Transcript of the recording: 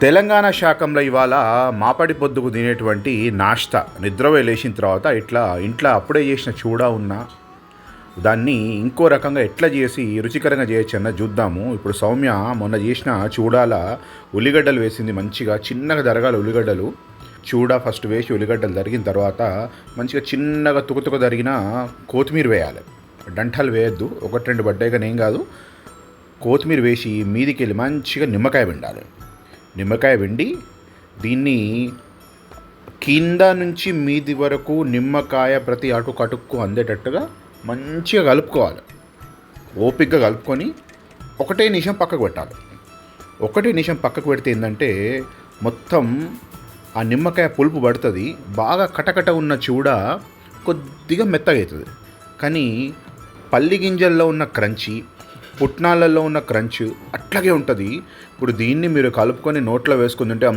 తెలంగాణ శాకంలో ఇవాళ మాపడి పొద్దుకు తినేటువంటి నాష్తా నిద్రపోయి లేచిన తర్వాత ఇట్లా ఇంట్లో అప్పుడే చేసిన చూడా ఉన్న దాన్ని ఇంకో రకంగా ఎట్లా చేసి రుచికరంగా చేయొచ్చు అన్న చూద్దాము. ఇప్పుడు సౌమ్య మొన్న చేసిన చూడాల ఉల్లిగడ్డలు వేసింది, మంచిగా చిన్నగా తరగాలి ఉల్లిగడ్డలు. చూడా ఫస్ట్ వేసి ఉల్లిగడ్డలు తరిగిన తర్వాత మంచిగా చిన్నగా తుకతుక తరిగిన కొత్తిమీర వేయాలి. డంఠాలు వేయద్దు, ఒకటి రెండు బడ్డాయి కానీ ఏం కాదు. కొత్తిమీర వేసి మీదికి వెళ్ళి మంచిగా నిమ్మకాయ పిండాలి. నిమ్మకాయ పిండి దీన్ని కింద నుంచి మీది వరకు నిమ్మకాయ ప్రతి అటు కటుక్కు అందేటట్టుగా మంచిగా కలుపుకోవాలి. ఓపికగా కలుపుకొని ఒకటే నిమిషం పక్కకు పెట్టాలి. ఒకటే నిమిషం పక్కకు పెడితే ఏంటంటే మొత్తం ఆ నిమ్మకాయ పులుపు పడుతుంది. బాగా కటకట ఉన్న చూడ కొద్దిగా మెత్తగా అవుతుంది. కానీ పల్లి గింజల్లో ఉన్న క్రంచి, పుట్నాలలో ఉన్న క్రంచ్ అట్లాగే ఉంటుంది. ఇప్పుడు దీన్ని మీరు కలుపుకొని నోట్లో వేసుకుని తింటే